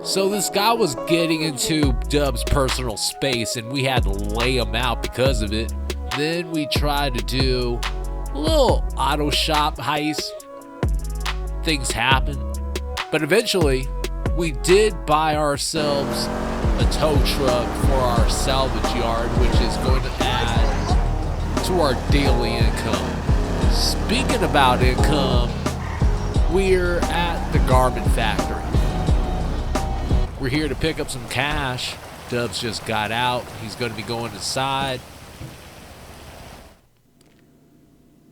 So this guy was getting into Dubb's personal space and we had to lay him out because of it. Then we tried to do a little auto shop heist. Things happen. But eventually, we did buy ourselves a tow truck for our salvage yard, which is going to add to our daily income. Speaking about income, we're at the garment factory. We're here to pick up some cash. Dubbz just got out. He's going to be going inside.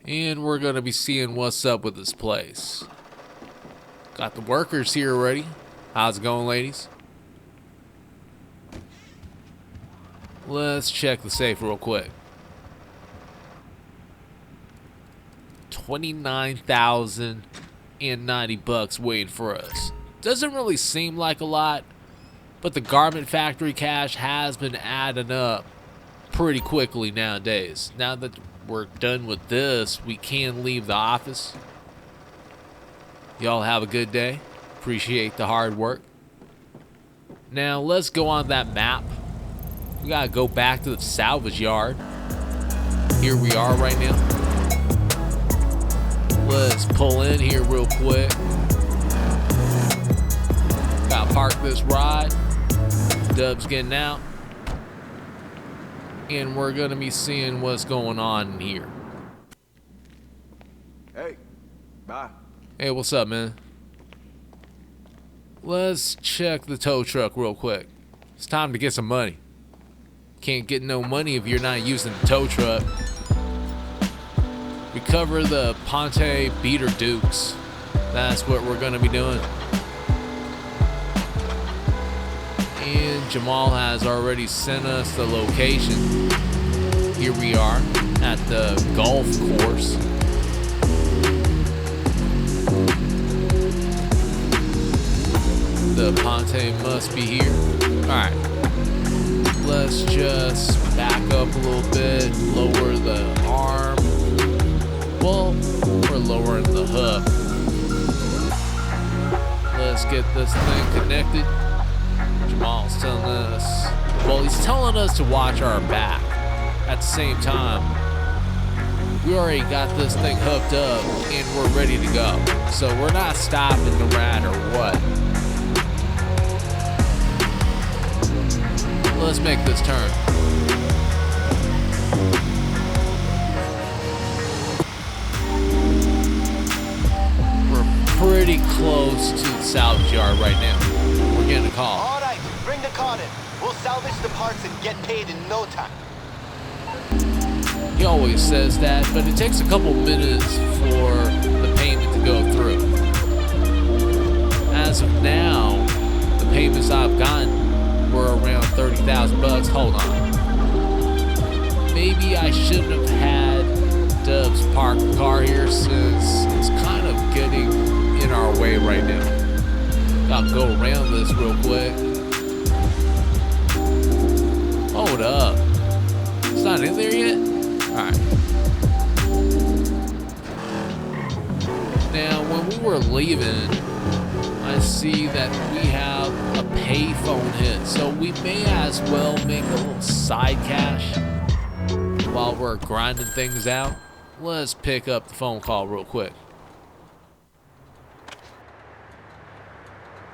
And we're going to be seeing what's up with this place. Got the workers here already. How's it going, ladies? Let's check the safe real quick. 29,090 bucks waiting for us. Doesn't really seem like a lot, but the garment factory cash has been adding up pretty quickly nowadays. Now that we're done with this, we can leave the office. Y'all have a good day. Appreciate the hard work. Now let's go on that map. We gotta go back to the salvage yard. Here we are right now. Let's pull in here real quick. Gotta park this ride. Dubb's getting out. And we're gonna be seeing what's going on in here. Hey, bye. Hey, what's up, man? Let's check the tow truck real quick. It's time to get some money. Can't get no money if you're not using the tow truck. Recover the Ponte Beater Dukes. That's what we're gonna be doing. And Jamal has already sent us the location. Here we are at the golf course. The Ponte must be here. Alright. Let's just back up a little bit, lower the arm. Well, we're lowering the hook. Let's get this thing connected. Jamal's telling us, well, he's telling us to watch our back. At the same time, we already got this thing hooked up and we're ready to go. So we're not stopping no matter what. Let's make this turn. We're pretty close to the salvage yard right now. We're getting a call. All right, bring the car in. We'll salvage the parts and get paid in no time. He always says that, but it takes a couple minutes for the payment to go through. As of now, the payments I've gotten were around 30,000 bucks. Hold on. Maybe I shouldn't have had Dubbz park the car here since it's kind of getting in our way right now. Gotta go around this real quick. Hold up. It's not in there yet? Alright. Now, when we were leaving, I see that we have a payphone hit, so we may as well make a little side cash while we're grinding things out. Let's pick up the phone call real quick.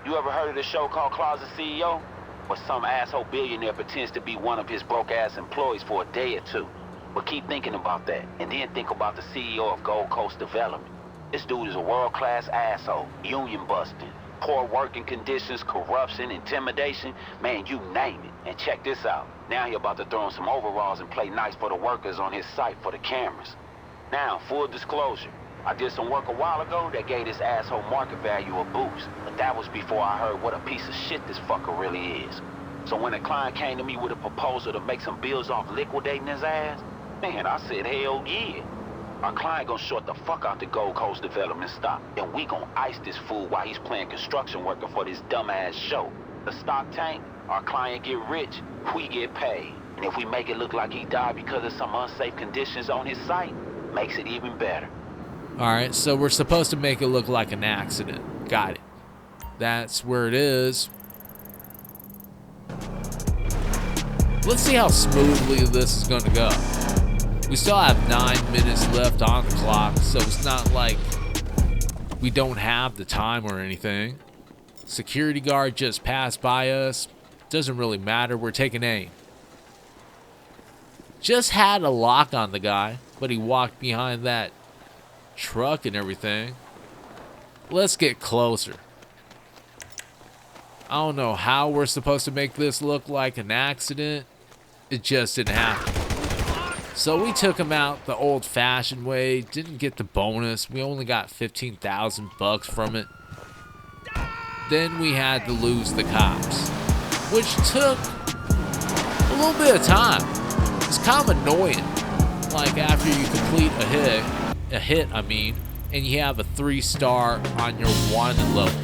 You ever heard of this show called Closet CEO? Where some asshole billionaire pretends to be one of his broke-ass employees for a day or two. But keep thinking about that, and then think about the CEO of Gold Coast Development. This dude is a world-class asshole, union-busting, poor working conditions, corruption, intimidation, man, you name it. And check this out. Now he about to throw on some overalls and play nice for the workers on his site for the cameras. Now, full disclosure, I did some work a while ago that gave this asshole market value a boost, but that was before I heard what a piece of shit this fucker really is. So when a client came to me with a proposal to make some bills off liquidating his ass, man, I said, hell yeah. Our client gonna short the fuck out the Gold Coast Development stock, and we gonna ice this fool while he's playing construction worker for this dumbass show. The stock tank, our client get rich, we get paid. And if we make it look like he died because of some unsafe conditions on his site, makes it even better. Alright, so we're supposed to make it look like an accident. Got it. That's where it is. Let's see how smoothly this is going to go. We still have 9 minutes left on the clock, so it's not like we don't have the time or anything. Security guard just passed by us. Doesn't really matter. We're taking aim. Just had a lock on the guy, but he walked behind that truck and everything. Let's get closer. I don't know how we're supposed to make this look like an accident. It just didn't happen. So we took him out the old-fashioned way. Didn't get the bonus. We only got 15,000 bucks from it. Then we had to lose the cops, which took a little bit of time. It's kind of annoying. Like after you complete a hit, and you have a 3-star on your wanted level.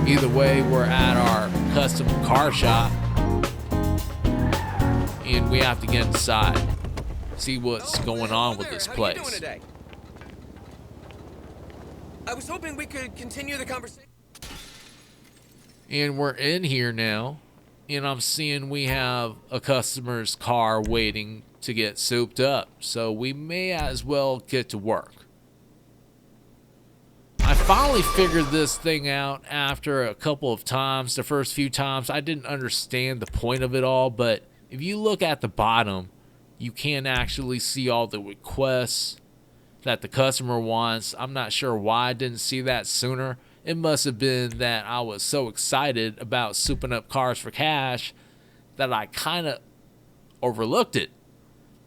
Either way, we're at our custom car shop, and we have to get inside, see what's going on with this place. How you doing today? I was hoping we could continue the conversation. And we're in here now, and I'm seeing we have a customer's car waiting to get souped up, so we may as well get to work. I finally figured this thing out after a couple of times. The first few times I didn't understand the point of it all, but if you look at the bottom, you can actually see all the requests that the customer wants. I'm not sure why I didn't see that sooner. It must have been that I was so excited about souping up cars for cash that I kind of overlooked it.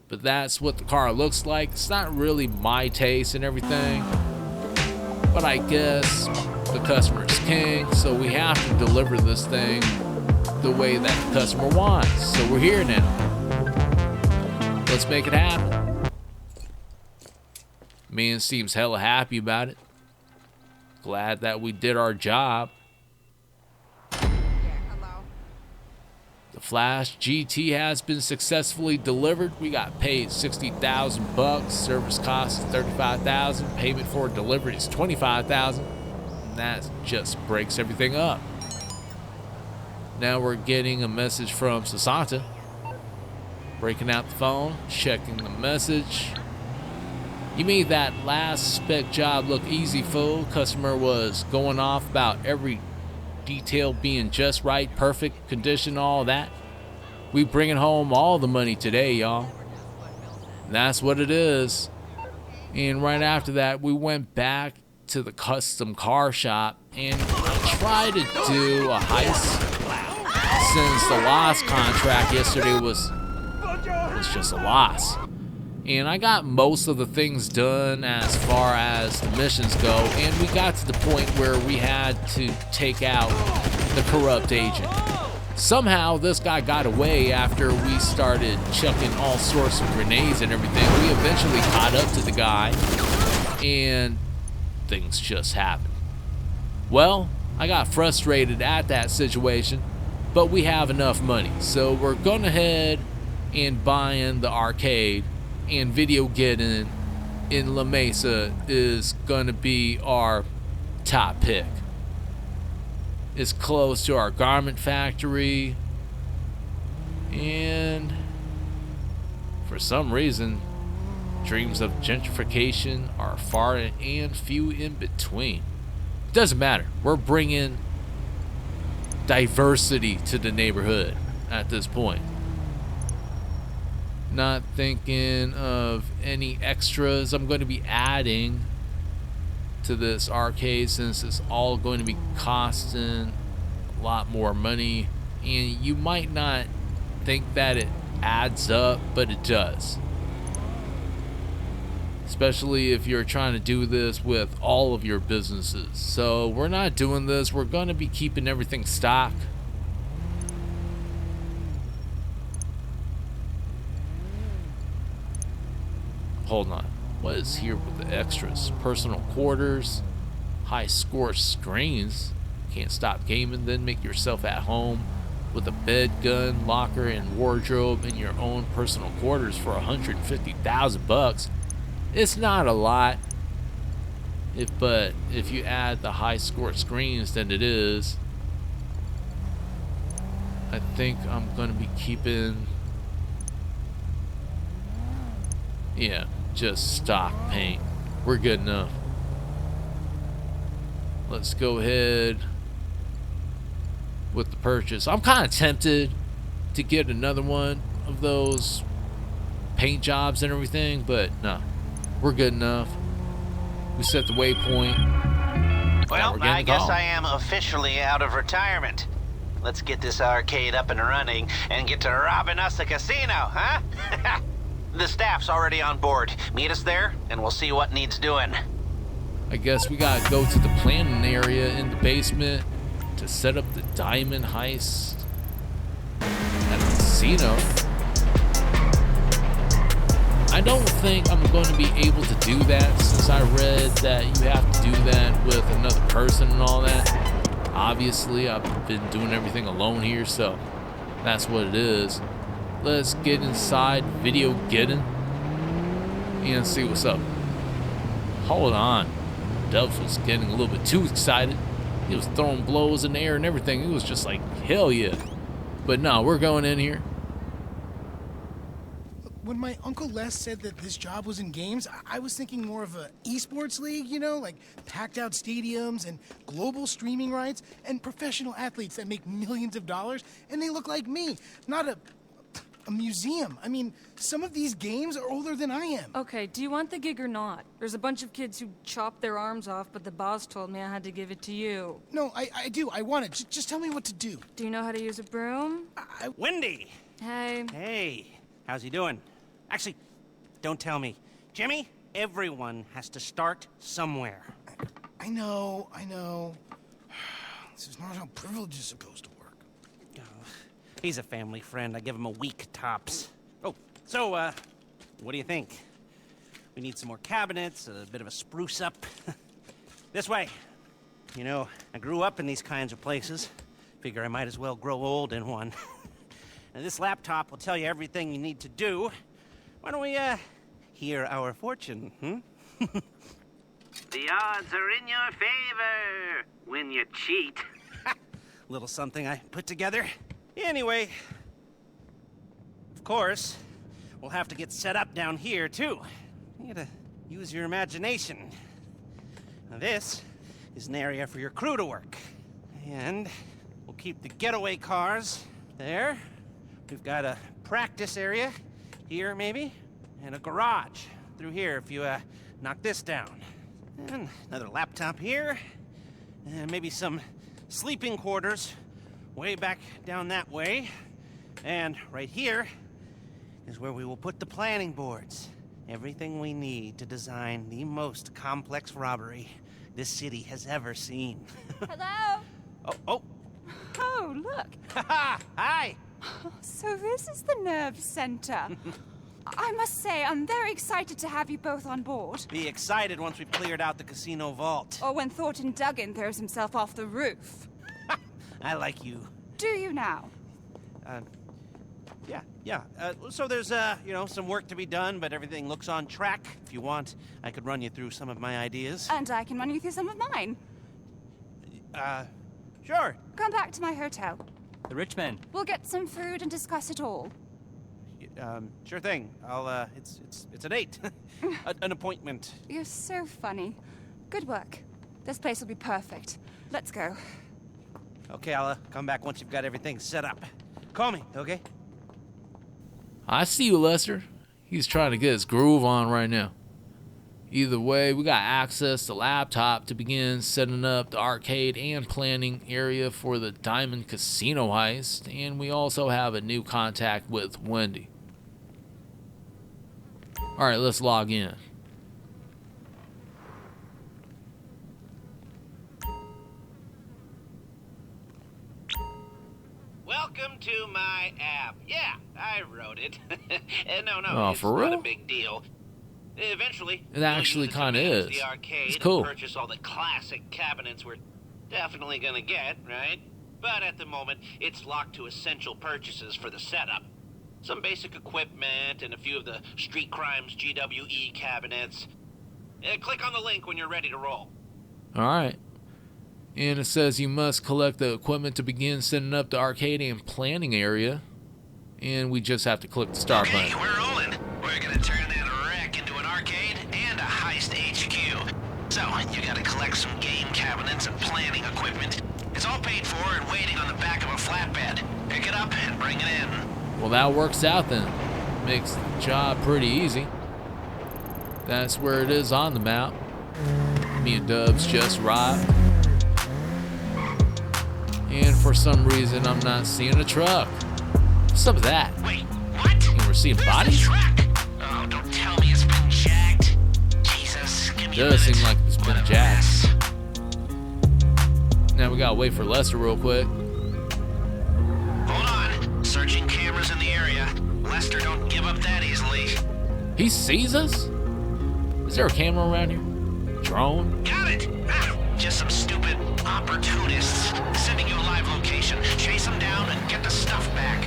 But that's what the car looks like. It's not really my taste and everything, but I guess the customer is king, so we have to deliver this thing the way that the customer wants. So we're here now. Let's make it happen. Man seems hella happy about it. Glad that we did our job. The Flash GT has been successfully delivered. We got paid 60,000 bucks. Service cost is 35,000. Payment for delivery is 25,000. And that just breaks everything up. Now we're getting a message from Los Santos. Breaking out the phone, checking the message. You made that last spec job look easy, fool. Customer was going off about every detail being just right, perfect condition, all that. We bringing home all the money today, y'all. And that's what it is. And right after that, we went back to the custom car shop and tried to do a heist, since the loss contract yesterday was just a loss. And I got most of the things done as far as the missions go, and we got to the point where we had to take out the corrupt agent. Somehow this guy got away after we started chucking all sorts of grenades and everything. We eventually caught up to the guy, and things just happened. Well, I got frustrated at that situation, but we have enough money, so we're going ahead and buying the arcade. And Videogeddon in La Mesa is gonna be our top pick. It's close to our garment factory, and for some reason, dreams of gentrification are far and few in between. Doesn't matter. We're bringing diversity to the neighborhood at this point. Not thinking of any extras I'm going to be adding to this arcade, since it's all going to be costing a lot more money, and you might not think that it adds up, but it does, especially if you're trying to do this with all of your businesses. So we're not doing this. We're going to be keeping everything stock. Hold on, what is here with the extras? Personal quarters, high score screens. Can't stop gaming, then make yourself at home with a bed, gun, locker, and wardrobe in your own personal quarters for 150,000 bucks. It's not a lot, but if you add the high score screens, then it is. I think I'm gonna be keeping Yeah, just stock paint. We're good enough. Let's go ahead with the purchase. I'm kind of tempted to get another one of those paint jobs and everything, but no, we're good enough. We set the waypoint. Well, I guess I am officially out of retirement. Let's get this arcade up and running and get to robbing us a casino, huh? The staff's already on board. Meet us there, and we'll see what needs doing. I guess we gotta go to the planning area in the basement to set up the diamond heist at the casino. I don't think I'm going to be able to do that, since I read that you have to do that with another person and all that. Obviously, I've been doing everything alone here, so that's what it is. Let's get inside Videogeddon and see what's up. Hold on. Dubbz was getting a little bit too excited. He was throwing blows in the air and everything. It was just like, hell yeah. But no, we're going in here. When my Uncle Les said that this job was in games, I was thinking more of a esports league, you know, like packed out stadiums and global streaming rights and professional athletes that make millions of dollars, and they look like me, not a museum. I mean, some of these games are older than I am. Okay, do you want the gig or not? There's a bunch of kids who chopped their arms off, but the boss told me I had to give it to you. No, I do. I want it. Just tell me what to do. Do you know how to use a broom? Wendy! Hey. Hey, how's he doing? Actually, don't tell me. Jimmy, everyone has to start somewhere. I know. This is not how privilege is supposed to work. Oh, he's a family friend. I give him a week tops. Oh, so, what do you think? We need some more cabinets, a bit of a spruce up. This way. You know, I grew up in these kinds of places. Figure I might as well grow old in one. And this laptop will tell you everything you need to do. Why don't we, hear our fortune, The odds are in your favor when you cheat. Little something I put together. Anyway, of course, we'll have to get set up down here, too. You gotta use your imagination. Now, this is an area for your crew to work. And we'll keep the getaway cars there. We've got a practice area here, maybe, and a garage through here if you knock this down. And another laptop here, and maybe some sleeping quarters way back down that way. And right here is where we will put the planning boards. Everything we need to design the most complex robbery this city has ever seen. Hello? Oh. Oh, look. Hi. So this is the nerve center. I must say, I'm very excited to have you both on board. Be excited once we've cleared out the casino vault. Or when Thornton Duggan throws himself off the roof. I like you. Do you now? Yeah. So there's, some work to be done, but everything looks on track. If you want, I could run you through some of my ideas. And I can run you through some of mine. Sure. Come back to my hotel. The rich man. We'll get some food and discuss it all. Sure thing. I'll, it's a date. An appointment. You're so funny. Good work. This place will be perfect. Let's go. Okay, I'll come back once you've got everything set up. Call me, okay? I see you, Lester. He's trying to get his groove on right now. Either way, we got access to laptop to begin setting up the arcade and planning area for the Diamond Casino heist, and we also have a new contact with Wendy. Alright, let's log in. Welcome to my app. Yeah, I wrote it. No, Oh, it's for not real? a big deal. Eventually, It actually you'll use kinda to manage is. The arcade It's cool. And purchase all the classic cabinets we're definitely gonna get, right? But at the moment, it's locked to essential purchases for the setup. Some basic equipment and a few of the Street Crimes GWE cabinets. Click on the link when you're ready to roll. Alright. And it says you must collect the equipment to begin setting up the arcade and planning area. And we just have to click the start button. we're rolling. We're gonna turn that wreck for and waiting on the back of a flatbed. Pick it up and bring it in. Well, that works out then. Makes the job pretty easy. That's where it is on the map. Me and Dubbz just arrived. And for some reason, I'm not seeing a truck. What's up with that? Wait, what? And we're seeing Where's the bodies? truck? Oh, don't tell me it's been jacked. Jesus, give me a Does minute. seem like it's been What a jacked. mess. Now we gotta wait for Lester real quick. Hold on. Searching cameras in the area. Lester don't give up that easily. He sees us? Is there a camera around here? Drone? Got it! Ah, just some stupid opportunists. Sending you a live location. Chase them down and get the stuff back.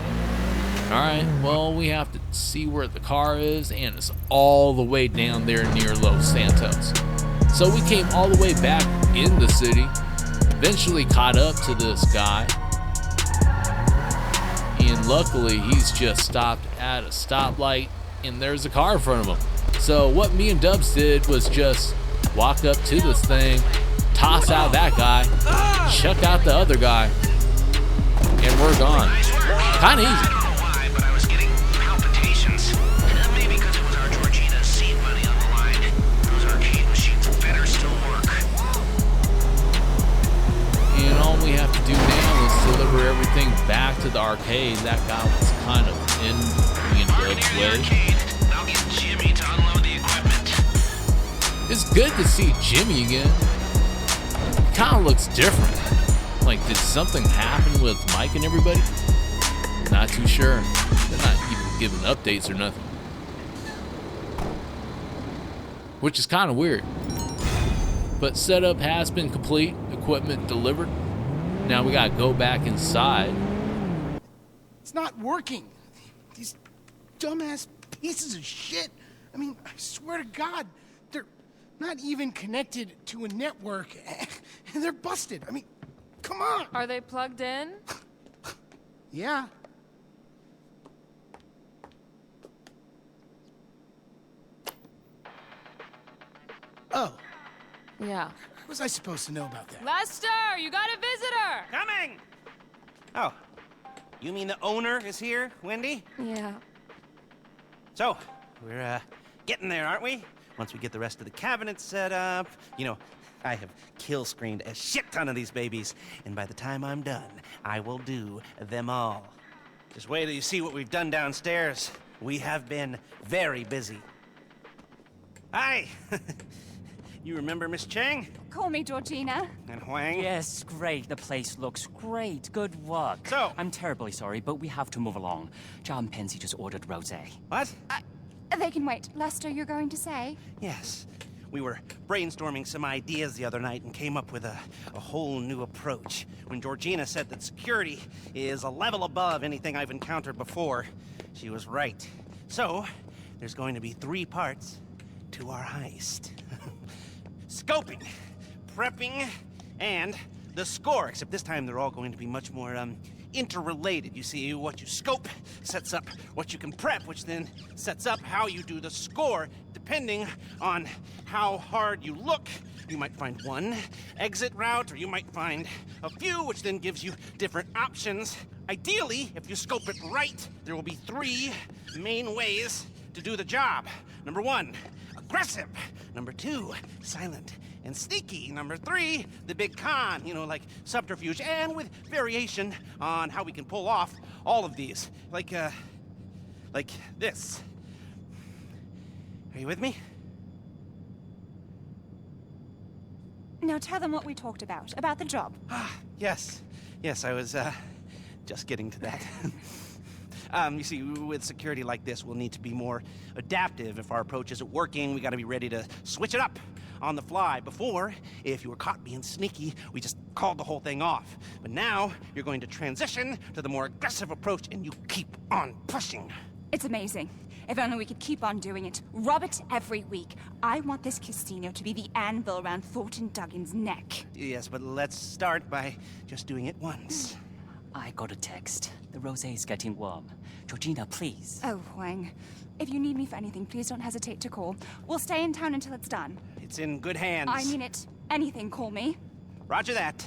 Alright, well, we have to see where the car is, and it's all the way down there near Los Santos. So we came all the way back in the city, eventually caught up to this guy, and luckily he's just stopped at a stoplight, and there's a car in front of him. So what me and Dubbz did was just walk up to this thing, toss out that guy, chuck out the other guy, and we're gone. Nice work. Kinda easy. I don't know why, but I was getting palpitations. Maybe because it was our Georgina's seed money on the line. Those arcade machines better still work. And all we have to do now is deliver everything back to the arcade. That guy was kind of in me and Park Dubb's near the way. arcade. I'll get Jimmy to unload the equipment. It's good to see Jimmy again. He kind of looks different. Like, did something happen with Mike and everybody? Not too sure. They're not even giving updates or nothing. Which is kind of weird. But setup has been complete. Equipment delivered. Now we gotta go back inside. It's not working. These dumbass pieces of shit. I mean, I swear to God, they're not even connected to a network, and they're busted. I mean, come on. Are they plugged in? Yeah. Oh, Yeah. what was I supposed to know about that? Lester, you got a visitor! Coming! Oh, you mean the owner is here, Wendy? Yeah. So, we're getting there, aren't we? Once we get the rest of the cabinets set up, you know, I have kill screened a shit ton of these babies, and by the time I'm done, I will do them all. Just wait till you see what we've done downstairs. We have been very busy. Hi! You remember Miss Chang? Call me Georgina. And Huang? Yes, great. The place looks great. Good work. So- I'm terribly sorry, but we have to move along. John Pensy just ordered rosé. What? They can wait. Lester, you're going to say? Yes. We were brainstorming some ideas the other night and came up with a whole new approach. When Georgina said that security is a level above anything I've encountered before, she was right. So, there's going to be 3 parts to our heist. Scoping, prepping, and the score, except this time they're all going to be much more interrelated. You see, what you scope sets up what you can prep, which then sets up how you do the score. Depending on how hard you look, you might find one exit route, or you might find a few, which then gives you different options. Ideally, if you scope it right, there will be 3 main ways to do the job. Number 1, aggressive. Number 2, silent and sneaky. Number 3, the big con, you know, like subterfuge, and with variation on how we can pull off all of these. Like this. Are you with me? Now tell them what we talked about the job. Yes. Yes, I was, just getting to that. You see, with security like this, we'll need to be more adaptive. If our approach isn't working, we gotta be ready to switch it up on the fly. Before, if you were caught being sneaky, we just called the whole thing off. But now, you're going to transition to the more aggressive approach, and you keep on pushing. It's amazing. If only we could keep on doing it. Rob it every week. I want this casino to be the anvil around Thornton Duggan's neck. Yes, but let's start by just doing it once. I got a text. The rosé is getting warm. Georgina, please. Oh, Huang. If you need me for anything, please don't hesitate to call. We'll stay in town until it's done. It's in good hands. I mean it. Anything, call me. Roger that.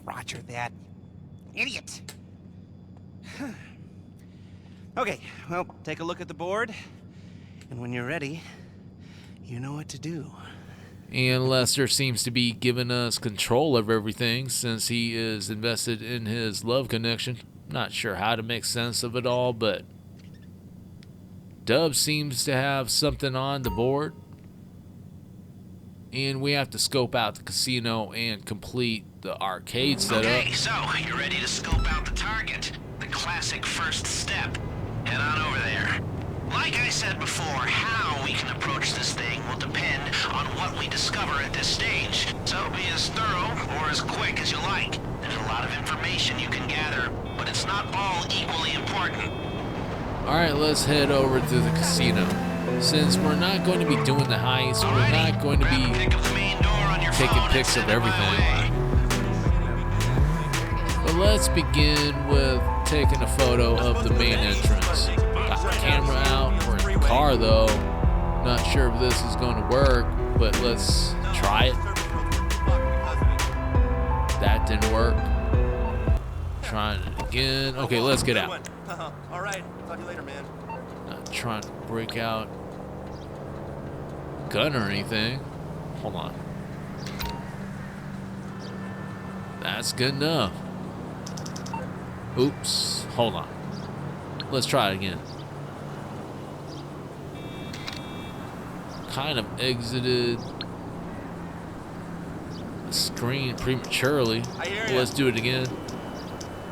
Roger that. Idiot. Okay, well, take a look at the board. And when you're ready, you know what to do. And Lester seems to be giving us control of everything since he is invested in his love connection. Not sure how to make sense of it all, but Dubbz seems to have something on the board. And we have to scope out the casino and complete the arcade setup. Okay, so you're ready to scope out the target. The classic first step. Head on over there. Like I said before, how we can approach this thing will depend on what we discover at this stage. So be as thorough or as quick as you like. There's a lot of information you can gather, but it's not all equally important. Alright, let's head over to the casino. Since we're not going to be doing the heist, we're not going to be taking pics of everything. But let's begin with taking a photo of the main entrance. Got the camera out. We're in the car though. Not sure if this is going to work, but let's try it. That didn't work. Trying it again. Okay, let's get out. All right. Talk to you later, man. Not trying to break out gun or anything. Hold on. That's good enough. Oops. Hold on. Let's try it again. Kind of exited the screen prematurely. Let's do it again.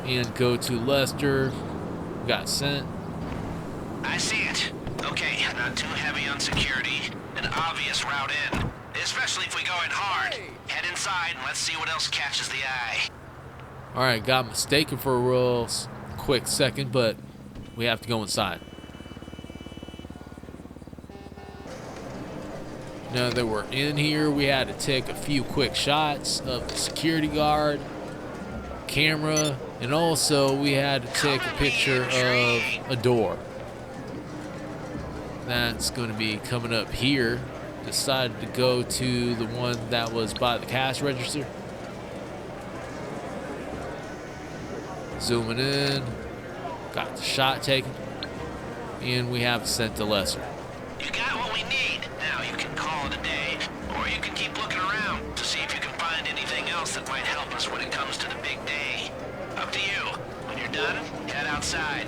And go to Lester. Got sent. I see it. Okay, not too heavy on security. An obvious route in. Especially if we go in hard. Head inside and let's see what else catches the eye. Alright, got mistaken for a real quick second, but we have to go inside. Now that we're in here, we had to take a few quick shots of the security guard, camera, and also we had to take a picture of a door. That's going to be coming up here. Decided to go to the one that was by the cash register. Zooming in. Got the shot taken. And we have sent to Lester. You got what we need. Now you can call it a day, or you can keep looking around to see if you can find anything else that might help us when it comes to the big day. Up to you. When you're done, head outside.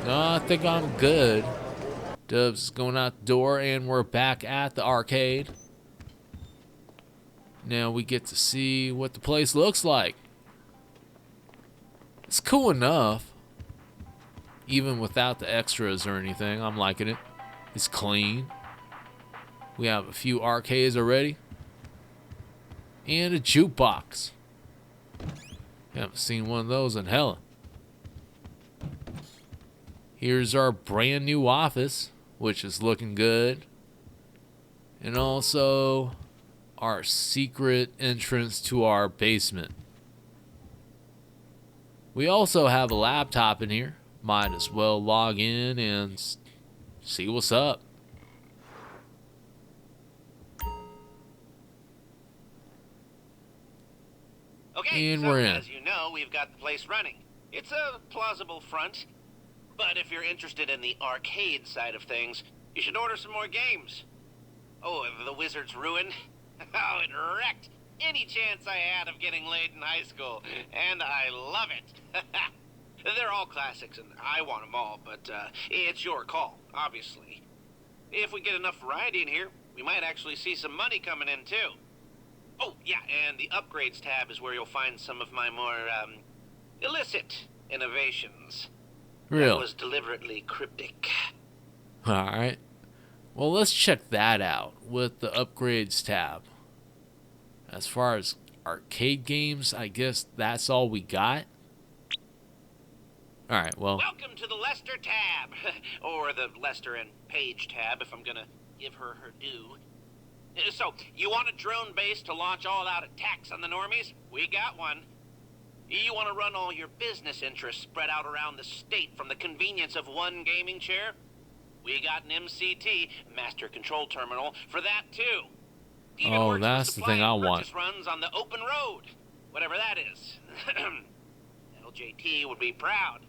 No, I think I'm good. Dubbz is going out the door, and we're back at the arcade. Now we get to see what the place looks like. It's cool enough. Even without the extras or anything, I'm liking it. It's clean. We have a few arcades already. And a jukebox. Haven't seen one of those in hella. Here's our brand new office, which is looking good. And also our secret entrance to our basement. We also have a laptop in here. Might as well log in and see what's up. Okay, And so we're in. as you know, we've got the place running. It's a plausible front, but if you're interested in the arcade side of things, you should order some more games. Oh, the Wizard's Ruin? Oh, it wrecked any chance I had of getting laid in high school, and I love it. They're all classics, and I want them all, but it's your call, obviously. If we get enough variety in here, we might actually see some money coming in, too. Oh, yeah, and the upgrades tab is where you'll find some of my more, illicit innovations. Really? That was deliberately cryptic. Alright. Well, let's check that out with the upgrades tab. As far as arcade games, I guess that's all we got. Alright, well. Welcome to the Lester tab. Or the Lester and Paige tab, if I'm gonna give her her due. So, you want a drone base to launch all-out attacks on the normies? We got one. You want to run all your business interests spread out around the state from the convenience of one gaming chair? We got an MCT, Master Control Terminal, for that too. Even Oh, works that's with the thing I supply and want. purchase runs on the open road, whatever that is. JT would be proud.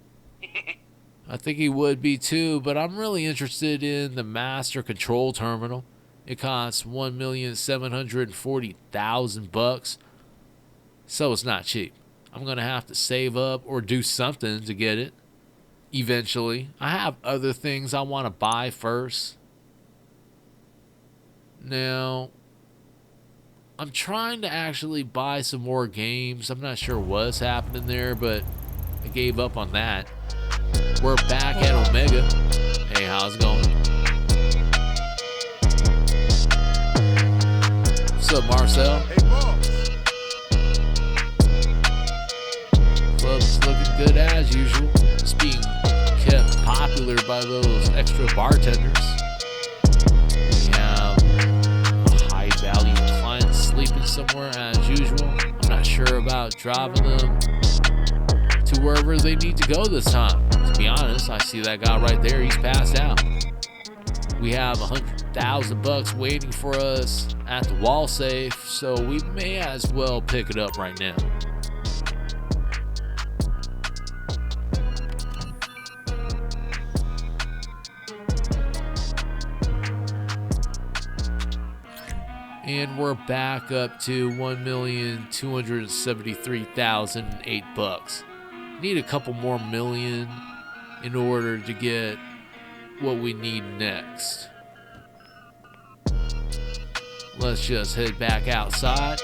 I think he would be too, but I'm really interested in the master control terminal. It costs $1,740,000, so it's not cheap. I'm gonna have to save up or do something to get it eventually. I have other things I want to buy first. Now, I'm trying to actually buy some more games. I'm not sure what's happening there, but I gave up on that. We're back at Omega. Hey, how's it going? What's up, Marcel? Hey, boss. Club's looking good as usual. It's being kept popular by those extra bartenders. We have a high-value client sleeping somewhere as usual. I'm not sure about driving them to wherever they need to go this time. To be honest, I see that guy right there. He's passed out. We have $100,000 waiting for us at the wall safe, so we may as well pick it up right now. And we're back up to $1,273,008. Need a couple more million in order to get what we need next. Let's just head back outside.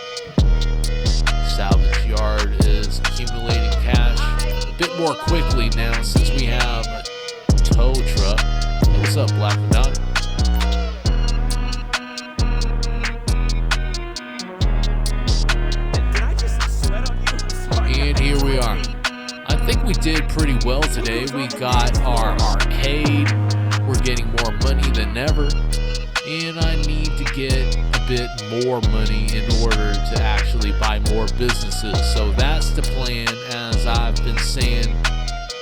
Salvage yard is accumulating cash a bit more quickly now since we have a tow truck. Hey, what's up, Black Madonna? And here we are. I think we did pretty well today. We got our arcade. We're getting more money than ever. And I need to get a bit more money in order to actually buy more businesses. So that's the plan, as I've been saying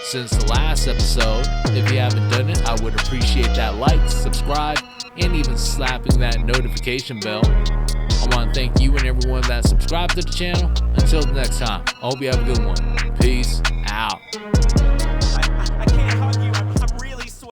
since the last episode. If you haven't done it, I would appreciate that like, subscribe, and even slapping that notification bell. I want to thank you and everyone that subscribed to the channel. Until the next time, I hope you have a good one. Peace out.